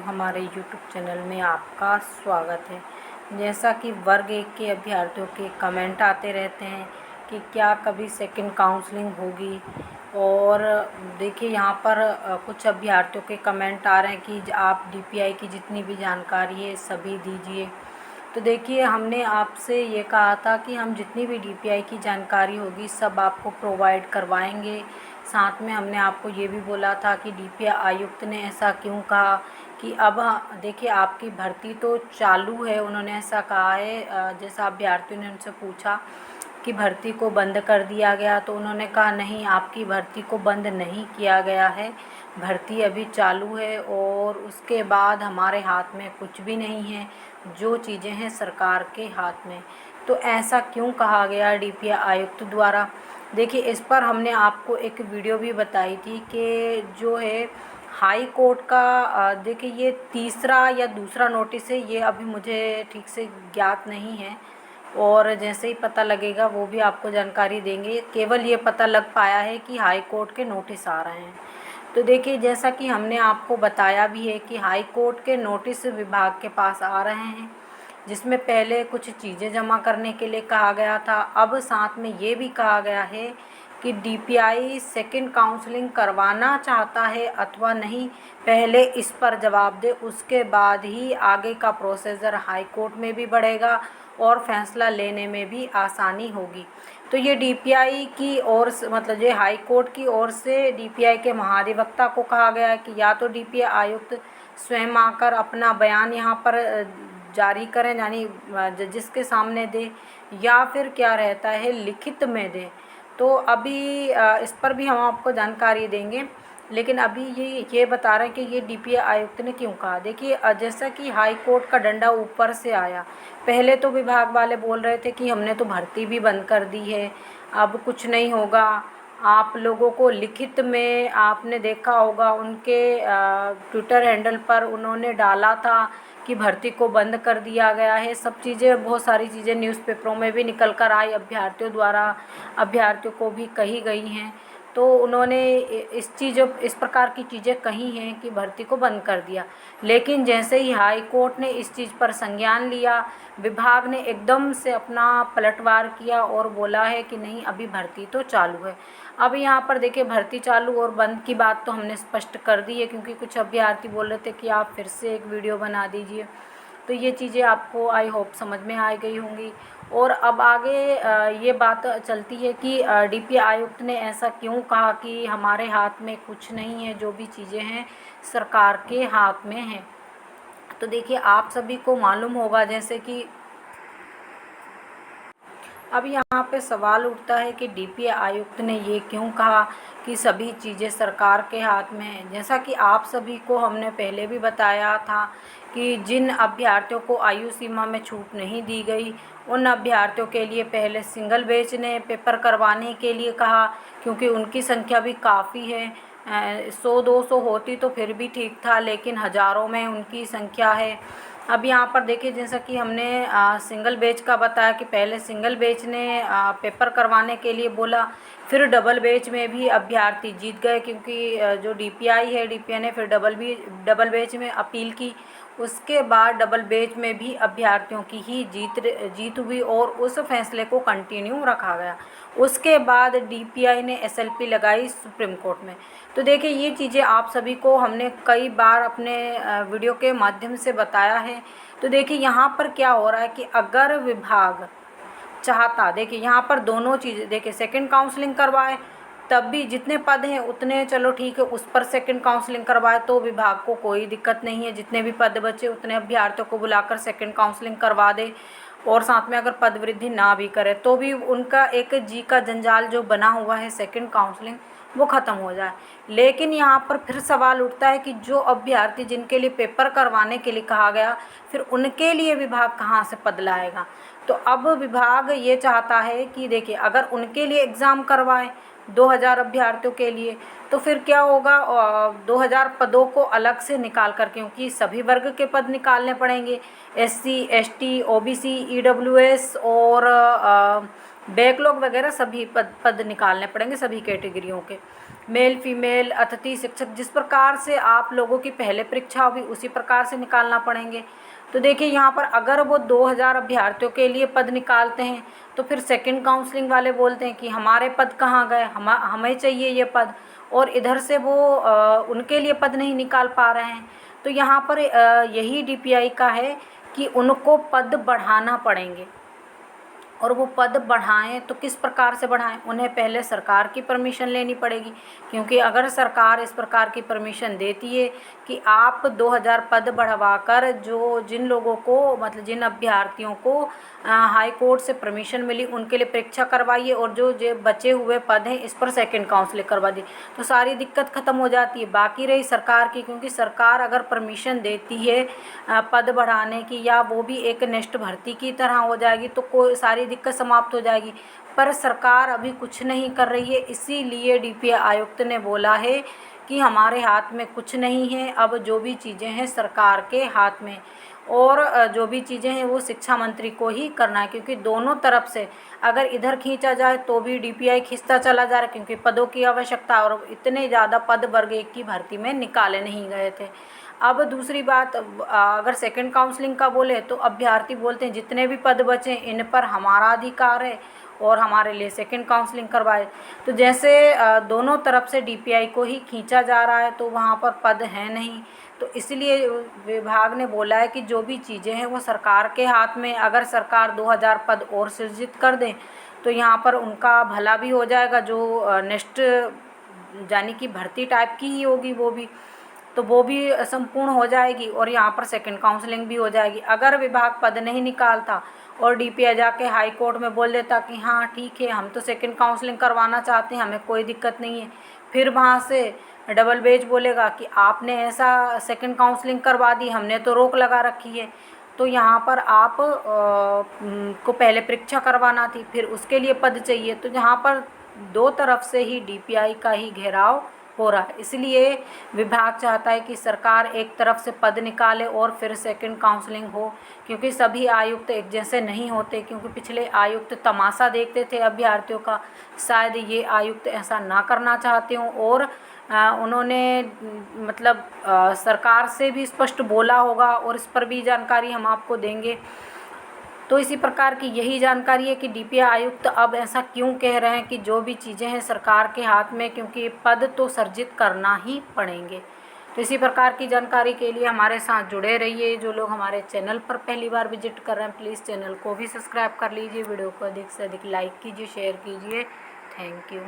हमारे YouTube channel में आपका स्वागत है। जैसा कि वर्ग 1 के अभ्यर्थियों के कमेंट आते रहते हैं कि क्या कभी सेकंड काउंसलिंग होगी, और देखिए यहाँ पर कुछ अभ्यर्थियों के कमेंट आ रहे हैं कि आप DPI की जितनी भी जानकारी है सभी दीजिए। तो देखिए, हमने आपसे ये कहा था कि हम जितनी भी DPI की जानकारी होगी सब आपको प्रोवाइड करवाएंगे। साथ में हमने आपको ये भी बोला था कि DPI आयुक्त ने ऐसा क्यों कहा कि अब देखिए आपकी भर्ती तो चालू है। उन्होंने ऐसा कहा है, जैसा अभ्यर्थियों ने उनसे पूछा कि भर्ती को बंद कर दिया गया, तो उन्होंने कहा नहीं, आपकी भर्ती को बंद नहीं किया गया है, भर्ती अभी चालू है और उसके बाद हमारे हाथ में कुछ भी नहीं है, जो चीज़ें हैं सरकार के हाथ में। तो ऐसा क्यों कहा गया DPI आयुक्त द्वारा? देखिए, इस पर हमने आपको एक वीडियो भी बताई थी कि जो है हाई कोर्ट का देखिए ये तीसरा या दूसरा नोटिस है, ये अभी मुझे ठीक से ज्ञात नहीं है, और जैसे ही पता लगेगा वो भी आपको जानकारी देंगे। केवल ये पता लग पाया है कि हाई कोर्ट के नोटिस आ रहे हैं। तो देखिए, जैसा कि हमने आपको बताया भी है कि हाई कोर्ट के नोटिस विभाग के पास आ रहे हैं, जिसमें पहले कुछ चीज़ें जमा करने के लिए कहा गया था। अब साथ में ये भी कहा गया है कि DPI सेकंड काउंसलिंग करवाना चाहता है अथवा नहीं, पहले इस पर जवाब दे, उसके बाद ही आगे का प्रोसीजर हाई कोर्ट में भी बढ़ेगा और फैसला लेने में भी आसानी होगी। तो ये DPI की ओर से, मतलब ये हाई कोर्ट की ओर से DPI के महाधिवक्ता को कहा गया है कि या तो DPI आयुक्त स्वयं आकर अपना बयान यहाँ पर जारी करें, यानी जजिस के सामने दे, या फिर क्या रहता है लिखित में दें। तो अभी इस पर भी हम आपको जानकारी देंगे, लेकिन अभी ये बता रहे हैं कि ये DPI आयुक्त ने क्यों कहा। देखिए, जैसा कि हाई कोर्ट का डंडा ऊपर से आया, पहले तो विभाग वाले बोल रहे थे कि हमने तो भर्ती भी बंद कर दी है, अब कुछ नहीं होगा। आप लोगों को लिखित में आपने देखा होगा उनके ट्विटर हैंडल पर उन्होंने डाला था कि भर्ती को बंद कर दिया गया है। सब चीज़ें, बहुत सारी चीज़ें न्यूज़पेपरों में भी निकल कर आई, अभ्यर्थियों द्वारा अभ्यर्थियों को भी कही गई हैं। तो उन्होंने इस प्रकार की चीज़ें कही हैं कि भर्ती को बंद कर दिया। लेकिन जैसे ही हाई कोर्ट ने इस चीज़ पर संज्ञान लिया, विभाग ने एकदम से अपना पलटवार किया और बोला है कि नहीं, अभी भर्ती तो चालू है। अब यहाँ पर देखिए, भर्ती चालू और बंद की बात तो हमने स्पष्ट कर दी है, क्योंकि कुछ अभ्यर्थी बोल रहे थे कि आप फिर से एक वीडियो बना दीजिए। तो ये चीज़ें आपको आई होप समझ में आ गई होंगी। और अब आगे ये बात चलती है कि DPI आयुक्त ने ऐसा क्यों कहा कि हमारे हाथ में कुछ नहीं है, जो भी चीज़ें हैं सरकार के हाथ में हैं। तो देखिए, आप सभी को मालूम होगा, जैसे कि अब यहाँ पे सवाल उठता है कि DPI आयुक्त ने ये क्यों कहा कि सभी चीज़ें सरकार के हाथ में हैं। जैसा कि आप सभी को हमने पहले भी बताया था कि जिन अभ्यर्थियों को आयु सीमा में छूट नहीं दी गई, उन अभ्यर्थियों के लिए पहले सिंगल बेंच ने पेपर करवाने के लिए कहा, क्योंकि उनकी संख्या भी काफ़ी है। 100-200 होती तो फिर भी ठीक था, लेकिन हज़ारों में उनकी संख्या है। अब यहाँ पर देखिए, जैसा कि हमने सिंगल बेच का बताया कि पहले सिंगल बेच ने पेपर करवाने के लिए बोला, फिर डबल बेच में भी अभ्यर्थी जीत गए, क्योंकि जो DPI है, DPI ने फिर डबल बेच में अपील की। उसके बाद डबल बेच में भी अभ्यर्थियों की ही जीत हुई और उस फैसले को कंटिन्यू रखा गया। उसके बाद DPI ने SLP लगाई सुप्रीम कोर्ट में। तो देखिए, ये चीज़ें आप सभी को हमने कई बार अपने वीडियो के माध्यम से बताया है। तो देखिए, यहाँ पर क्या हो रहा है कि अगर विभाग चाहता, देखिए यहाँ पर दोनों चीज़ें, देखिए सेकंड काउंसलिंग करवाए तब भी जितने पद हैं उतने, चलो ठीक है, उस पर सेकंड काउंसलिंग करवाए तो विभाग को कोई दिक्कत नहीं है, जितने भी पद बचे उतने अभ्यर्थियों को बुलाकर सेकंड काउंसलिंग करवा दे, और साथ में अगर पद वृद्धि ना भी करे तो भी उनका एक जी का जंजाल जो बना हुआ है सेकंड काउंसलिंग, वो ख़त्म हो जाए। लेकिन यहाँ पर फिर सवाल उठता है कि जो अभ्यर्थी जिनके लिए पेपर करवाने के लिए कहा गया, फिर उनके लिए विभाग कहाँ से पद लाएगा। तो अब विभाग ये चाहता है कि देखिए, अगर उनके लिए एग्ज़ाम करवाए 2000 अभ्यर्थियों के लिए, तो फिर क्या होगा, 2000 पदों को अलग से निकाल कर, क्योंकि सभी वर्ग के पद निकालने पड़ेंगे, SC ST OBC EWS और बैकलॉग वगैरह सभी पद निकालने पड़ेंगे सभी कैटेगरियों के। मेल फीमेल अतिथि शिक्षक, जिस प्रकार से आप लोगों की पहले परीक्षा होगी उसी प्रकार से निकालना पड़ेंगे। तो देखिए यहाँ पर अगर वो 2000 अभ्यर्थियों के लिए पद निकालते हैं तो फिर सेकंड काउंसलिंग वाले बोलते हैं कि हमारे पद कहाँ गए, हमें चाहिए ये पद, और इधर से वो उनके लिए पद नहीं निकाल पा रहे हैं। तो यहाँ पर यही डीपीआई का है कि उनको पद बढ़ाना पड़ेंगे, और वो पद बढ़ाएं तो किस प्रकार से बढ़ाएं, उन्हें पहले सरकार की परमिशन लेनी पड़ेगी। क्योंकि अगर सरकार इस प्रकार की परमिशन देती है कि आप 2000 पद बढ़वाकर जिन लोगों को, मतलब जिन अभ्यर्थियों को हाई कोर्ट से परमिशन मिली उनके लिए परीक्षा करवाइए, और जो बचे हुए पद हैं इस पर सेकंड काउंसलिंग करवा दी, तो सारी दिक्कत ख़त्म हो जाती है। बाकी रही सरकार की, क्योंकि सरकार अगर परमिशन देती है पद बढ़ाने की, या वो भी एक नेक्स्ट भर्ती की तरह हो जाएगी, तो कोई सारी दिक्कत समाप्त हो जाएगी। पर सरकार अभी कुछ नहीं कर रही है, इसीलिए डीपीआई आयुक्त ने बोला है कि हमारे हाथ में कुछ नहीं है, अब जो भी चीज़ें हैं सरकार के हाथ में, और जो भी चीज़ें हैं वो शिक्षा मंत्री को ही करना है। क्योंकि दोनों तरफ से अगर इधर खींचा जाए तो भी डीपीआई खींचता चला जा रहा है, क्योंकि पदों की आवश्यकता, और इतने ज़्यादा पद वर्ग 1 की भर्ती में निकाले नहीं गए थे। अब दूसरी बात, अगर सेकंड काउंसलिंग का बोले तो अभ्यर्थी बोलते हैं जितने भी पद बचे इन पर हमारा अधिकार है और हमारे लिए सेकंड काउंसलिंग करवाए। तो जैसे दोनों तरफ से डीपीआई को ही खींचा जा रहा है, तो वहाँ पर पद हैं नहीं, तो इसलिए विभाग ने बोला है कि जो भी चीज़ें हैं वो सरकार के हाथ में। अगर सरकार 2000 पद और सृजित कर दें तो यहाँ पर उनका भला भी हो जाएगा, जो नेक्स्ट यानी कि भर्ती टाइप की ही होगी वो भी, तो वो भी संपूर्ण हो जाएगी, और यहाँ पर सेकंड काउंसलिंग भी हो जाएगी। अगर विभाग पद नहीं निकालता और डीपीआई जाके हाई कोर्ट में बोल देता कि हाँ ठीक है हम तो सेकंड काउंसलिंग करवाना चाहते हैं, हमें कोई दिक्कत नहीं है, फिर वहाँ से डबल बेंच बोलेगा कि आपने ऐसा सेकंड काउंसलिंग करवा दी, हमने तो रोक लगा रखी है। तो यहाँ पर आप को पहले परीक्षा करवाना थी, फिर उसके लिए पद चाहिए, तो यहाँ पर दो तरफ से ही डीपीआई का ही घेराव हो रहा है। इसलिए विभाग चाहता है कि सरकार एक तरफ से पद निकाले और फिर सेकंड काउंसलिंग हो, क्योंकि सभी आयुक्त एक जैसे नहीं होते। क्योंकि पिछले आयुक्त तमाशा देखते थे अभ्यर्थियों का, शायद ये आयुक्त ऐसा ना करना चाहते हों, और उन्होंने मतलब सरकार से भी स्पष्ट बोला होगा, और इस पर भी जानकारी हम आपको देंगे। तो इसी प्रकार की यही जानकारी है कि डीपीआई आयुक्त अब ऐसा क्यों कह रहे हैं कि जो भी चीज़ें हैं सरकार के हाथ में, क्योंकि पद तो सर्जित करना ही पड़ेंगे। तो इसी प्रकार की जानकारी के लिए हमारे साथ जुड़े रहिए। जो लोग हमारे चैनल पर पहली बार विजिट कर रहे हैं प्लीज़ चैनल को भी सब्सक्राइब कर लीजिए, वीडियो को अधिक से अधिक लाइक कीजिए, शेयर कीजिए। Thank you.